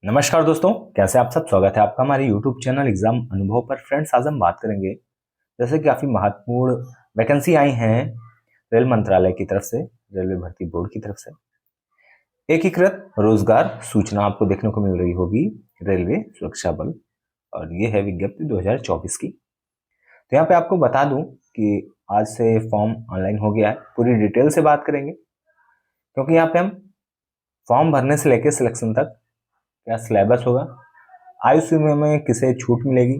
नमस्कार दोस्तों, कैसे आप सब। स्वागत है आपका हमारे YouTube चैनल एग्जाम अनुभव पर। फ्रेंड्स, आज हम बात करेंगे जैसे कि काफ़ी महत्वपूर्ण वैकेंसी आई हैं रेल मंत्रालय की तरफ से, रेलवे भर्ती बोर्ड की तरफ से। एकीकृत रोजगार सूचना आपको देखने को मिल रही होगी रेलवे सुरक्षा बल, और ये है विज्ञप्ति 2024 की। तो यहाँ पे आपको बता दूं कि आज से फॉर्म ऑनलाइन हो गया है। पूरी डिटेल से बात करेंगे क्योंकि यहाँ पे हम फॉर्म भरने से लेकर सिलेक्शन तक क्या सिलेबस होगा, आयु सीमा में किसे छूट मिलेगी,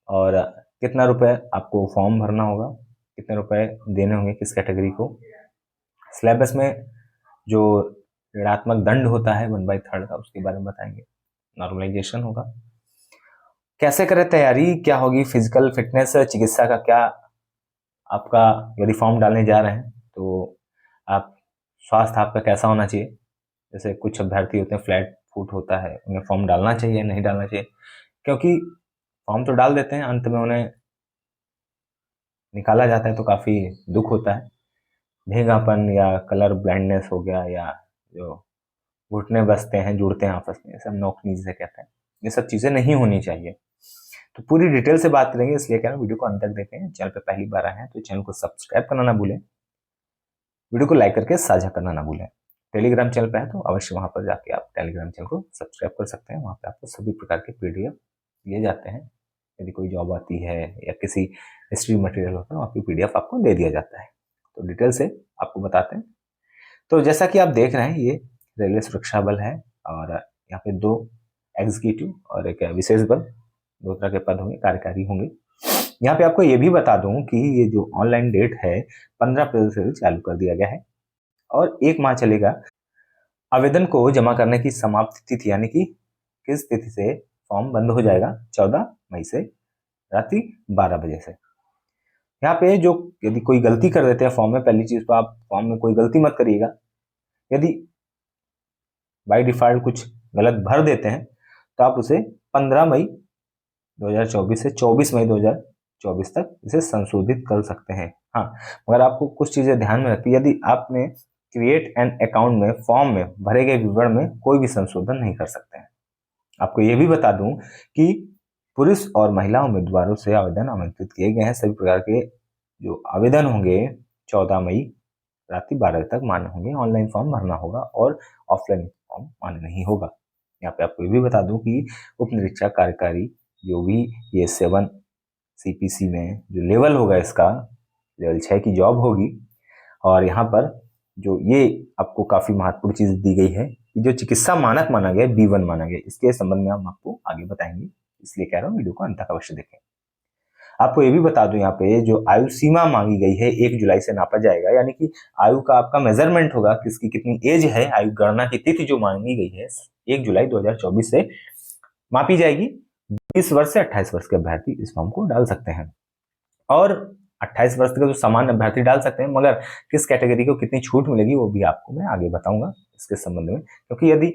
और कितना रुपए आपको फॉर्म भरना होगा, कितने रुपए देने होंगे किस कैटेगरी को। सिलेबस में जो ऋणात्मक दंड होता है 1/3 का, उसके बारे में बताएंगे। नॉर्मलाइजेशन होगा, कैसे करें तैयारी, क्या होगी फिजिकल फिटनेस, चिकित्सा का क्या आपका, यदि फॉर्म डालने जा रहे हैं तो आप स्वास्थ्य आपका कैसा होना चाहिए। जैसे कुछ अभ्यर्थी होते हैं फ्लैट फुट होता है, उन्हें फॉर्म डालना चाहिए नहीं डालना चाहिए, क्योंकि फॉर्म तो डाल देते हैं, अंत में उन्हें निकाला जाता है तो काफ़ी दुख होता है। भीगापन या कलर ब्लाइंडनेस हो गया, या जो घुटने बसते हैं जुड़ते हैं आपस में, सब नोक-नीच से कहते हैं, ये सब चीज़ें नहीं होनी चाहिए। तो पूरी डिटेल से बात करेंगे, इसलिए कह रहा हूँ वीडियो को अंत तक देखें। चैनल पे पहली बार आए हैं तो चैनल को सब्सक्राइब करना ना भूलें, वीडियो को लाइक करके साझा करना ना भूलें। टेलीग्राम चैनल पे है तो अवश्य वहाँ पर जाके आप टेलीग्राम चैनल को सब्सक्राइब कर सकते हैं। वहाँ पे आपको सभी प्रकार के पीडीएफ दिए जाते हैं। यदि कोई जॉब आती है या किसी हिस्ट्री मटेरियल होता है, वहाँ पे पीडीएफ आपको दे दिया जाता है। तो डिटेल से आपको बताते हैं। तो जैसा कि आप देख रहे हैं, ये रेलवे सुरक्षा बल है, और यहाँ पे 2 एग्जीक्यूटिव और एक विशेष बल, 2 तरह के पद होंगे, कार्यकारी होंगे। यहाँ पे आपको ये भी बता दूं कि ये जो ऑनलाइन डेट है 15 अप्रैल से चालू कर दिया गया है और 1 माह चलेगा। आवेदन को जमा करने की समाप्ति तिथि यानी कि किस तिथि से फॉर्म बंद हो जाएगा, 14 मई से रात्रि 12 बजे से। यहाँ पे जो यदि कोई गलती कर देते हैं फॉर्म में, पहली चीज तो आप फॉर्म में कोई गलती मत करिएगा। यदि बाय डिफॉल्ट कुछ गलत भर देते हैं तो आप उसे 15 मई 2024 से 24 मई 2024 तक इसे संशोधित कर सकते हैं। हाँ, मगर आपको कुछ चीजें ध्यान में रखिए। यदि आपने क्रिएट एन अकाउंट में फॉर्म में भरे गए विवरण में कोई भी संशोधन नहीं कर सकते हैं। आपको यह भी बता दूं कि पुरुष और महिला उम्मीदवारों से आवेदन आमंत्रित किए गए हैं। सभी प्रकार के जो आवेदन होंगे 14 मई रात्रि 12 बजे तक मान्य होंगे। ऑनलाइन फॉर्म भरना होगा और ऑफलाइन फॉर्म मान्य नहीं होगा। यहाँ पे आपको ये भी बता दूं कि उप निरीक्षक कार्यकारी जो भी ये 7 सीपीसी में जो लेवल होगा, इसका लेवल 6 की जॉब होगी। और यहाँ पर जो ये आपको काफी महत्वपूर्ण चीज दी गई है कि जो चिकित्सा मानक माना गया B1 माना गया, इसके संबंध में हम आपको आगे बताएंगे, इसलिए कह रहा हूँ वीडियो को अंत तक अवश्य देखें। आपको ये भी बता दूं, यहाँ पे जो आयु सीमा मांगी गई है 1 जुलाई से नापा जाएगा, यानी कि आयु का आपका मेजरमेंट होगा, किसकी कितनी एज है। आयु गणना की तिथि जो मांगी गई है 1 जुलाई 2024 से मापी जाएगी। 20 वर्ष से 28 वर्ष के अभ्यर्थी इस फॉर्म को डाल सकते हैं, और 28 वर्ष के जो सामान्य अभ्यर्थी डाल सकते हैं, मगर किस कैटेगरी को कितनी छूट मिलेगी वो भी आपको मैं आगे बताऊंगा इसके संबंध में। क्योंकि यदि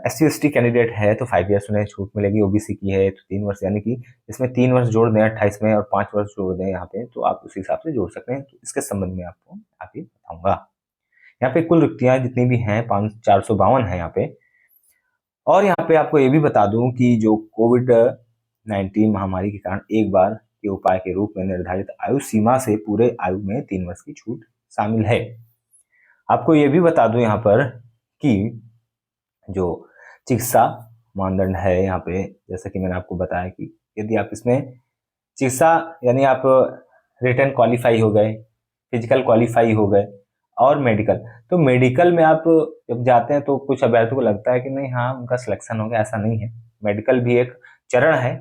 SC/ST कैंडिडेट है तो 5 ईयर्स उन्हें छूट मिलेगी, ओबीसी की है तो 3 वर्ष, यानी कि इसमें 3 वर्ष जोड़ दें 28 में और 5 वर्ष जोड़ दें यहाँ पे, तो आप उस हिसाब से जोड़ सकते हैं। तो इसके संबंध में आपको आगे बताऊंगा। यहाँ पे कुल रिक्तियां जितनी भी हैं 452 है यहाँ पे। और यहाँ पे आपको ये भी बता दूं कि जो कोविड-19 महामारी के कारण एक बार के उपाय के रूप में निर्धारित आयु सीमा से पूरे आयु में 3 वर्ष की छूट शामिल है। आपको ये भी बता दूं यहाँ पर कि जो चिकित्सा मानदंड है यहाँ पे, जैसे कि मैंने आपको बताया कि यदि आप इसमें चिकित्सा यानी आप रिटन क्वालिफाई हो गए, फिजिकल क्वालिफाई हो गए, और मेडिकल, तो मेडिकल में आप जब जाते हैं तो कुछ अभ्यर्थियों को लगता है कि नहीं, हाँ उनका सिलेक्शन हो गया, ऐसा नहीं है। मेडिकल भी एक चरण है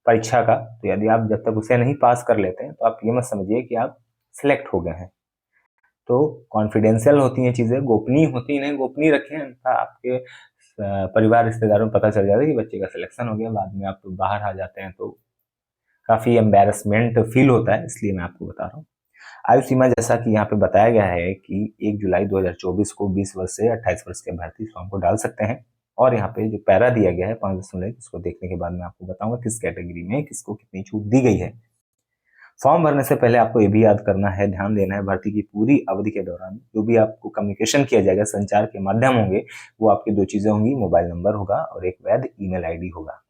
परीक्षा का, तो यदि आप जब तक उसे नहीं पास कर लेते हैं तो आप ये मत समझिए कि आप सिलेक्ट हो गए हैं। तो कॉन्फिडेंशियल होती हैं चीजें, गोपनीय होती हैं, इन्हें गोपनीय रखें, अन्यथा आपके परिवार रिश्तेदारों में पता चल जाता है कि बच्चे का सिलेक्शन हो गया, बाद में आप बाहर आ जाते हैं तो काफी एम्बेरसमेंट फील होता है, इसलिए मैं आपको बता रहा हूँ। आयु सीमा जैसा कि यहाँ पे बताया गया है कि 1 जुलाई 2024 को 20 वर्ष से 28 वर्ष के अभ्यर्थी फॉर्म को डाल सकते हैं। और यहाँ पे जो पैरा दिया गया है 5 दशमलव, इसको देखने के बाद मैं आपको बताऊंगा किस कैटेगरी में किसको कितनी छूट दी गई है। फॉर्म भरने से पहले आपको ये भी याद करना है, ध्यान देना है, भर्ती की पूरी अवधि के दौरान जो भी आपको कम्युनिकेशन किया जाएगा, संचार के माध्यम होंगे, वो आपकी दो चीजें होंगी, मोबाइल नंबर होगा और एक वैध ईमेल आईडी होगा।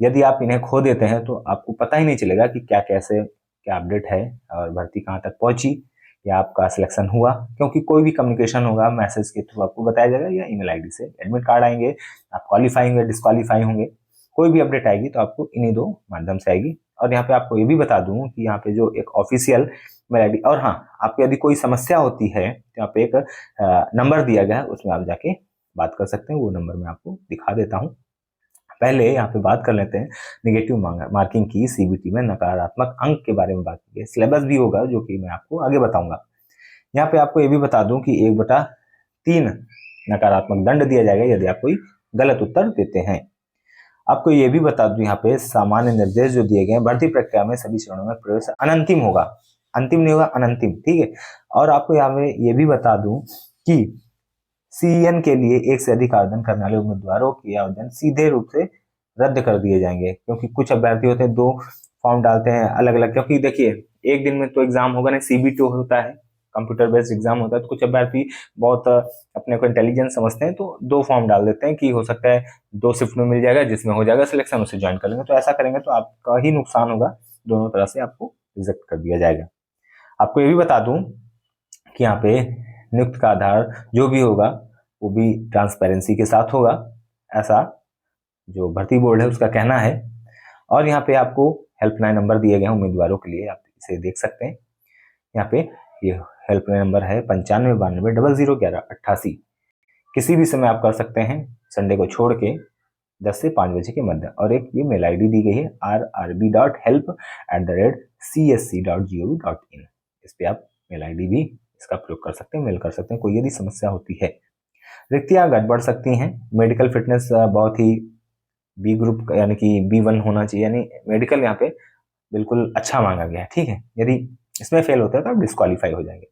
यदि आप इन्हें खो देते हैं तो आपको पता ही नहीं चलेगा कि क्या कैसे क्या अपडेट है और भर्ती कहाँ तक पहुंची या आपका सिलेक्शन हुआ, क्योंकि कोई भी कम्युनिकेशन होगा मैसेज के थ्रू आपको बताया जाएगा या ईमेल आईडी से। एडमिट कार्ड आएंगे, आप क्वालिफाई होंगे, डिस्क्वालीफाई होंगे, कोई भी अपडेट आएगी तो आपको इन्हीं दो माध्यम से आएगी। और यहाँ पे आपको ये भी बता दूं कि यहाँ पे जो एक ऑफिशियल मेल आईडी, और हाँ, आपको यदि कोई समस्या होती है तो यहाँ पे एक नंबर दिया गया है, उसमें आप जाके बात कर सकते हैं। वो नंबर मैं आपको दिखा देता हूँ। पहले यहाँ पे बात कर लेते हैं निगेटिव मार्किंग की। सीबीटी में नकारात्मक अंक के बारे में बात की है, सिलेबस भी होगा जो कि मैं आपको आगे बताऊंगा। यहाँ पे आपको ये भी बता दूं कि 1/3 नकारात्मक दंड दिया जाएगा यदि आप कोई गलत उत्तर देते हैं। आपको ये भी बता दूं यहाँ पे सामान्य निर्देश जो दिए गए हैं, भर्ती प्रक्रिया में सभी चरणों में प्रवेश अनंतिम होगा, अंतिम नहीं होगा, अनंतिम, ठीक है। और आपको यहाँ पे ये भी बता दूं कि सीएन के लिए एक से अधिक आवेदन करने वाले उम्मीदवारों के आवेदन सीधे रूप से रद्द कर दिए जाएंगे, क्योंकि कुछ अभ्यर्थी होते हैं 2 फॉर्म डालते हैं अलग अलग। क्योंकि देखिए, एक दिन में तो एग्जाम होगा नहीं, सीबीटी होता है, कंप्यूटर बेस्ड एग्जाम होता है, तो कुछ अभ्यर्थी बहुत अपने को इंटेलिजेंट समझते हैं तो 2 फॉर्म डाल देते हैं कि हो सकता है 2 शिफ्ट में मिल जाएगा, जिसमें हो जाएगा सिलेक्शन, उसे ज्वाइन कर लेंगे। तो ऐसा करेंगे तो आपका ही नुकसान होगा, दोनों तरह से आपको रिजेक्ट कर दिया जाएगा। आपको ये भी बता दूं कि यहाँ पे नियुक्त का आधार जो भी होगा वो भी ट्रांसपेरेंसी के साथ होगा, ऐसा जो भर्ती बोर्ड है उसका कहना है। और यहाँ पे आपको हेल्पलाइन नंबर दिए गए हैं उम्मीदवारों के लिए, आप इसे देख सकते हैं। यहाँ पे ये हेल्पलाइन नंबर है 9592001188। किसी भी समय आप कर सकते हैं, संडे को छोड़ के 10 से 5 बजे के मध्य। और एक ये मेल आईडी दी गई है rrb.help@csc.gov.in। इस पे आप मेल आईडी भी इसका प्रयोग कर सकते हैं, मेल कर सकते हैं कोई यदि समस्या होती है। रिक्तियां गड़बड़ सकती हैं। मेडिकल फिटनेस बहुत ही बी ग्रुप यानी कि B1 होना चाहिए, यानी मेडिकल यहाँ पे बिल्कुल अच्छा मांगा गया है, ठीक है। यदि इसमें फेल होता है तो आप डिस्क्वालीफाई हो जाएंगे।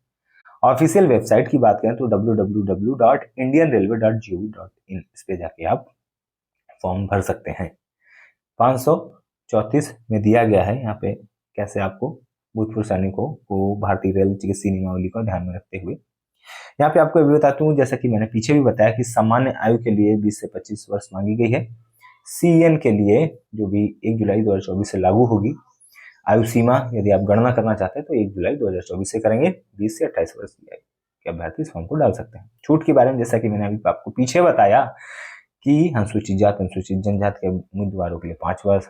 ऑफिशियल वेबसाइट की बात करें तो www.indianrailway.gov.in, इस पे जाके आप फॉर्म भर सकते हैं। 534 में दिया गया है यहाँ पे कैसे आपको भूतपूर्व सैनिकों को भारतीय रेल चिकित्सीय नियमावली को ध्यान में रखते हुए यहाँ पे आपको ये भी बताता हूँ, जैसा कि मैंने पीछे भी बताया कि सामान्य आयु के लिए 20 से 25 वर्ष मांगी गई है। सीएन के लिए जो भी 1 जुलाई 2024 से लागू होगी, आयु सीमा यदि आप गणना करना चाहते हैं तो 1 जुलाई 2024 से करेंगे। 20 से 28 वर्ष की आयु के अभ्यर्थी इस फॉर्म को डाल सकते हैं। छूट के बारे में जैसा कि मैंने अभी आपको पीछे बताया कि अनुसूचित जाति अनुसूचित जनजाति के उम्मीदवारों के लिए 5 वर्ष,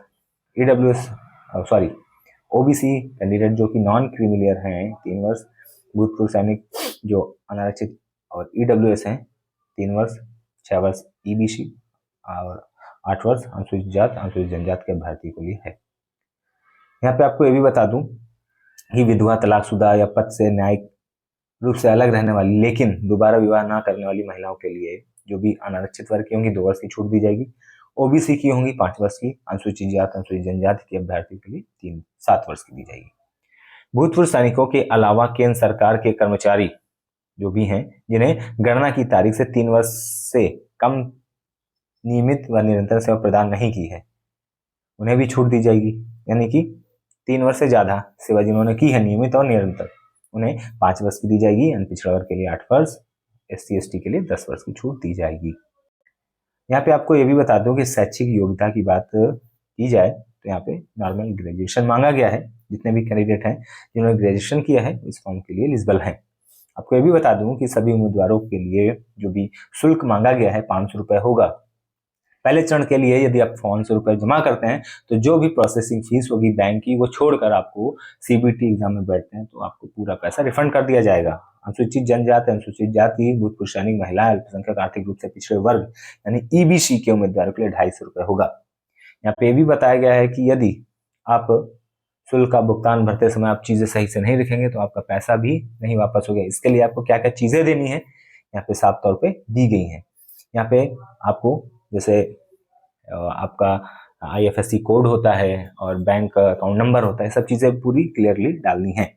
ओबीसी कैंडिडेट जो कि नॉन क्रीमिलियर हैं 3 वर्ष, भूतपूर्व सैनिक जो अनारक्षित और ईडब्ल्यूएस हैं 3 वर्ष, 6 वर्ष ईबीसी और 8 वर्ष अनुसूचित जाति अनुसूचित जनजाति के अभ्यर्थी के लिए है। यहाँ पे आपको ये भी बता दूं कि विधवा, तलाकशुदा या पद से न्यायिक रूप से अलग रहने वाली लेकिन दोबारा विवाह ना करने वाली महिलाओं के लिए जो भी अनारक्षित वर्ग की होंगी 2 वर्ष की छूट दी जाएगी। ओबीसी की होंगी 5 वर्ष की, अनुसूचित जाति अनुसूचित जनजाति के अभ्यर्थी के लिए 7 वर्ष की दी जाएगी। भूतपूर्व सैनिकों के अलावा केंद्र सरकार के कर्मचारी जो भी हैं जिन्हें गणना की तारीख से 3 वर्ष से कम नियमित व निरंतर सेवा प्रदान नहीं की है, उन्हें भी छूट दी जाएगी। यानी कि 3 वर्ष से ज्यादा सेवा जिन्होंने की है नियमित और निरंतर, उन्हें 5 वर्ष की दी जाएगी। पिछड़ा वर्ग के लिए 8 वर्ष, SC ST के लिए 10 वर्ष की छूट दी जाएगी। यहाँ पे आपको ये भी बता दूं कि शैक्षिक योग्यता की बात की जाए तो यहाँ पे नॉर्मल ग्रेजुएशन मांगा गया है। जितने भी कैंडिडेट हैं जिन्होंने ग्रेजुएशन किया है इस फॉर्म के लिए एलिजिबल हैं। आपको ये भी बता दूं कि सभी उम्मीदवारों के लिए जो भी शुल्क मांगा गया है 500 रुपए होगा। पहले चरण के लिए यदि आप 500 रुपए जमा करते हैं तो जो भी प्रोसेसिंग फीस होगी बैंक की वो छोड़कर आपको सीबीटी एग्जाम में बैठते हैं तो आपको पूरा पैसा रिफंड कर दिया जाएगा। अनुसूचित जनजाति, अनुसूचित जाति, भूतपूर्व सैनिक, महिला, अल्पसंख्यक, आर्थिक रूप से पिछड़े वर्ग यानी ईबीसी के उम्मीदवारों के लिए 250 रुपए होगा। यहाँ पे भी बताया गया है कि यदि आप शुल्क का भुगतान भरते समय आप चीजें सही से नहीं लिखेंगे तो आपका पैसा भी नहीं वापस होगा। इसके लिए आपको क्या क्या चीजें देनी है यहाँ पे साफ तौर पे दी गई हैं। यहाँ पे आपको जैसे आपका IFSC कोड होता है और बैंक अकाउंट नंबर होता है, सब चीजें पूरी क्लियरली डालनी है।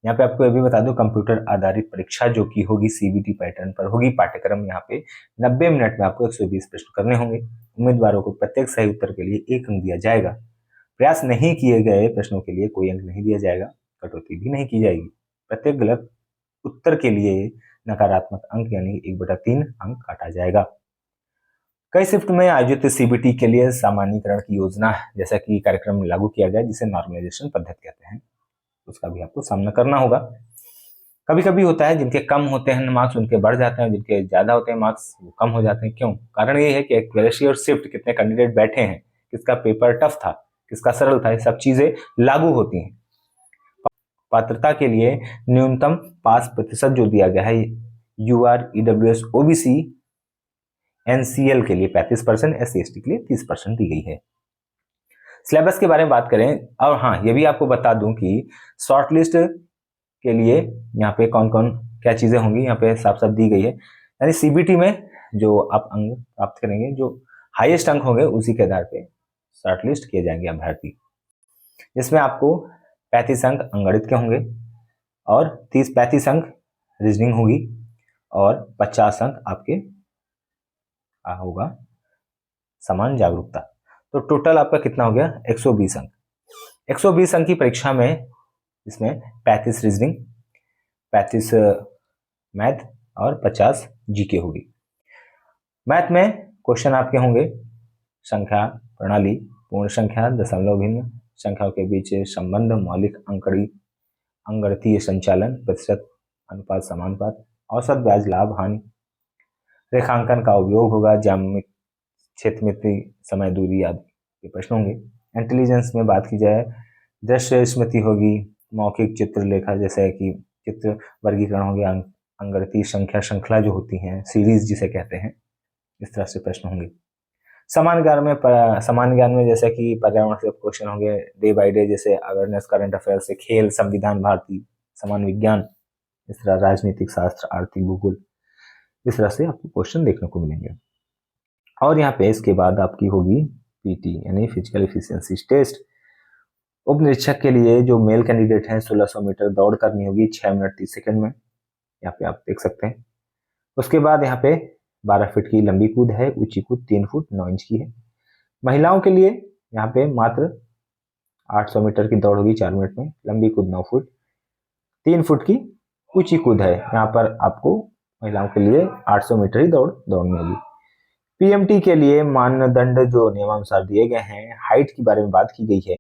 यहाँ पे आपको ये भी बता दूं कंप्यूटर आधारित परीक्षा जो कि होगी सीबीटी पैटर्न पर होगी। पाठ्यक्रम यहाँ पे 90 मिनट में आपको 120 प्रश्न करने होंगे। उम्मीदवारों को प्रत्येक सही उत्तर के लिए 1 अंक दिया जाएगा। प्रयास नहीं किए गए प्रश्नों के लिए कोई अंक नहीं दिया जाएगा, कटौती भी नहीं की जाएगी। प्रत्येक गलत उत्तर के लिए नकारात्मक अंक यानी 1/3 अंक काटा जाएगा। कई शिफ्ट में आयोजित सीबीटी के लिए सामान्यीकरण की योजना जैसा कि कार्यक्रम लागू किया गया जिसे नॉर्मलाइजेशन पद्धति कहते हैं, उसका भी आपको सामना करना होगा। कभी कभी होता है जिनके कम होते हैं मार्क्स उनके बढ़ जाते हैं, जिनके ज्यादा होते हैं मार्क्स वो कम हो जाते हैं। क्यों? कारण ये है कि एक्यूरेसी और शिफ्ट कितने कैंडिडेट बैठे हैं, किसका पेपर टफ था, किसका सरल था, ये सब चीजें लागू होती हैं। पात्रता के लिए न्यूनतम पास प्रतिशत जो दिया गया है UR EWS OBC NCL के लिए 35%, SC/ST के लिए 30% दी गई है। सिलेबस के बारे में बात करें, और हाँ ये भी आपको बता दूं कि शॉर्टलिस्ट के लिए यहाँ पे कौन कौन क्या चीजें होंगी यहाँ पे साफ साफ दी गई है। यानी सीबीटी में जो आप अंक प्राप्त करेंगे, जो हाईएस्ट अंक होंगे उसी के आधार पे शॉर्टलिस्ट किए जाएंगे अभ्यर्थी, जिसमें आपको 35 अंक अंगणित के होंगे और 35 अंक रीजनिंग होगी और 50 अंक आपके होगा समान जागरूकता। तो टोटल आपका कितना हो गया? 120 अंक। 120 अंक की परीक्षा में इसमें 35 रीजनिंग, 35 मैथ और 50 जीके होगी। मैथ में क्वेश्चन आपके होंगे संख्या प्रणाली, पूर्ण संख्या, दशमलव भिन्न संख्याओं के बीच संबंध, मौलिक अंकगणितीय संचालन, प्रतिशत, अनुपात, समानुपात, औसत, ब्याज, लाभ, हानि, रेखांकन का उपयोग होगा, ज्यामिति, क्षेत्रमिति, समय, दूरी आदि के प्रश्न होंगे। इंटेलिजेंस में बात की जाए, दृश्य स्मृति होगी, मौखिक चित्रलेखा जैसे कि चित्र वर्गीकरण हो गया, अंकगणितीय संख्या श्रृंखला जो होती हैं, सीरीज जिसे कहते हैं, इस तरह से प्रश्न होंगे। सामान्य ज्ञान में जैसे कि पर्यावरण से क्वेश्चन होंगे, डे बाय डे जैसे अवेयरनेस, करंट अफेयर से खेल, संविधान, भारतीय, सामान्य विज्ञान, इस तरह राजनीतिक शास्त्र, आर्थिक, भूगोल, इस तरह से आपको क्वेश्चन देखने को मिलेंगे। और यहाँ पे इसके बाद आपकी होगी पीटी यानी फिजिकल एफिशिएंसी टेस्ट। उप निरीक्षक के लिए जो मेल कैंडिडेट हैं 1600 मीटर दौड़ करनी होगी 6 मिनट 30 सेकंड में, यहाँ पे आप देख सकते हैं। उसके बाद यहाँ पे 12 फीट की लंबी कूद है, ऊंची कूद 3 फुट 9 इंच की है। महिलाओं के लिए यहाँ पे मात्र 800 मीटर की दौड़ होगी 4 मिनट में, लंबी कूद 9 फुट, 3 फुट की ऊंची कूद है। यहाँ पर आपको महिलाओं के लिए 800 मीटर ही दौड़नी होगी। पीएमटी के लिए मानदंड जो नियमानुसार दिए गए हैं, हाइट के बारे में बात की गई है।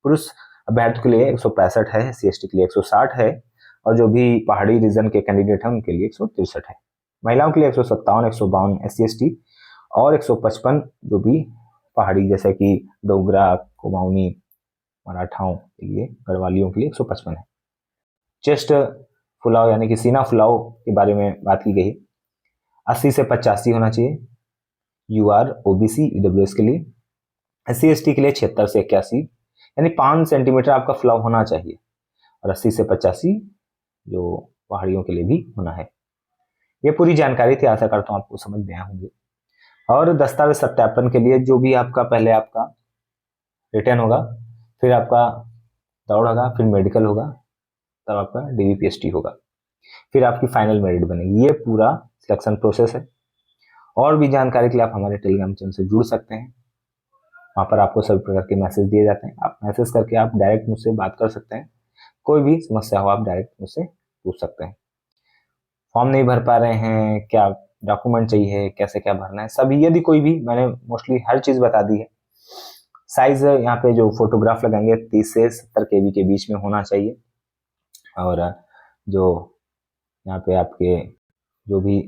पुरुष अभ्यर्थी के लिए 165 है, SC/ST के लिए 160 है और जो भी पहाड़ी रीजन के कैंडिडेट हैं उनके लिए 163 है। महिलाओं के लिए 157, 152 SC/ST और 155 जो भी पहाड़ी जैसे कि डोगरा, कुमाऊनी, मराठाओं के लिए, गढ़वालियों के लिए 155 है। चेस्ट फुलाव यानी कि सीना फुलाव के बारे में बात की गई, 80 से 85 होना चाहिए UR OBC EWS के लिए। SC/ST के लिए 76 से 81 यानी 5 सेंटीमीटर आपका फुलाव होना चाहिए और 80 से 85 जो पहाड़ियों के लिए भी होना है। ये पूरी जानकारी थी, आशा करता हूँ आपको समझ में आए होंगे। और दस्तावेज सत्यापन के लिए जो भी आपका पहले आपका रिटर्न होगा, फिर आपका दौड़ होगा, फिर मेडिकल होगा, तब आपका DVPST होगा, फिर आपकी फाइनल मेरिट बनेगी। ये पूरा सिलेक्शन प्रोसेस है। और भी जानकारी के लिए आप हमारे टेलीग्राम चैनल से जुड़ सकते हैं, वहाँ पर आपको सभी प्रकार के मैसेज दिए जाते हैं। आप मैसेज करके आप डायरेक्ट मुझसे बात कर सकते हैं, कोई भी समस्या हो आप डायरेक्ट मुझसे पूछ सकते हैं। फॉर्म नहीं भर पा रहे हैं, क्या डॉक्यूमेंट चाहिए, कैसे क्या भरना है, सभी यदि कोई भी, मैंने मोस्टली हर चीज़ बता दी है। साइज यहाँ पे जो फोटोग्राफ लगाएंगे 30 से 70 KB के बीच में होना चाहिए और जो यहाँ पे आपके जो भी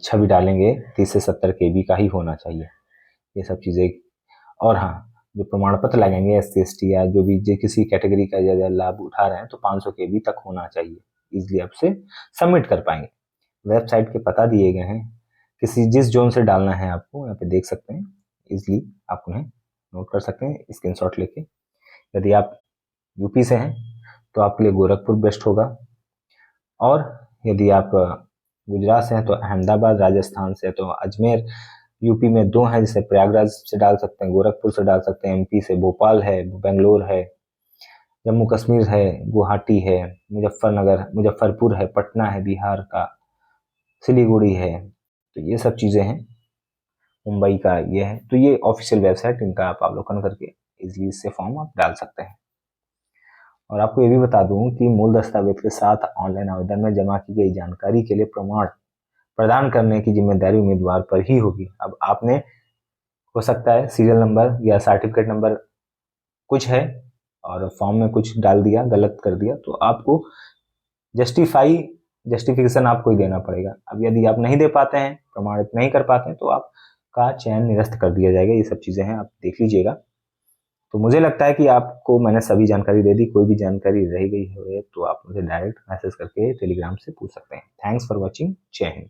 छवि डालेंगे 30 से 70 KB का ही होना चाहिए, ये सब चीज़ें। और हाँ, जो प्रमाण पत्र लगेंगे SC/ST या जो भी किसी कैटेगरी का ज़्यादा लाभ उठा रहे हैं तो 500 KB तक होना चाहिए, इजिली आपसे सबमिट कर पाएंगे। वेबसाइट के पता दिए गए हैं, जिस जोन से डालना है आपको यहाँ पे देख सकते हैं, इजिली आप उन्हें नोट कर सकते हैं स्क्रीनशॉट लेके। यदि आप यूपी से हैं तो आपके लिए गोरखपुर बेस्ट होगा, और यदि आप गुजरात से हैं तो अहमदाबाद, राजस्थान से तो अजमेर, यूपी में 2 हैं जैसे प्रयागराज से डाल सकते हैं, गोरखपुर से डाल सकते हैं, MP से भोपाल है, बेंगलोर है, जम्मू कश्मीर है, गुवाहाटी है, मुजफ्फरपुर है, पटना है, बिहार का सिलीगुड़ी है, तो ये सब चीज़ें हैं। मुंबई का ये है। तो ये ऑफिशियल वेबसाइट, इनका आप अवलोकन करके इजीली इससे फॉर्म आप डाल सकते हैं। और आपको ये भी बता दूं कि मूल दस्तावेज के साथ ऑनलाइन आवेदन में जमा की गई जानकारी के लिए प्रमाण प्रदान करने की जिम्मेदारी उम्मीदवार पर ही होगी। अब आपने हो सकता है सीरियल नंबर या सर्टिफिकेट नंबर कुछ है और फॉर्म में कुछ डाल दिया, गलत कर दिया, तो आपको जस्टिफिकेशन आपको ही देना पड़ेगा। अब यदि आप नहीं दे पाते हैं, प्रमाणित नहीं कर पाते हैं, तो आपका चयन निरस्त कर दिया जाएगा। ये सब चीज़ें हैं, आप देख लीजिएगा। तो मुझे लगता है कि आपको मैंने सभी जानकारी दे दी। कोई भी जानकारी रह गई है तो आप मुझे डायरेक्ट मैसेज करके टेलीग्राम से पूछ सकते हैं। Thanks for watching. जय हिंद।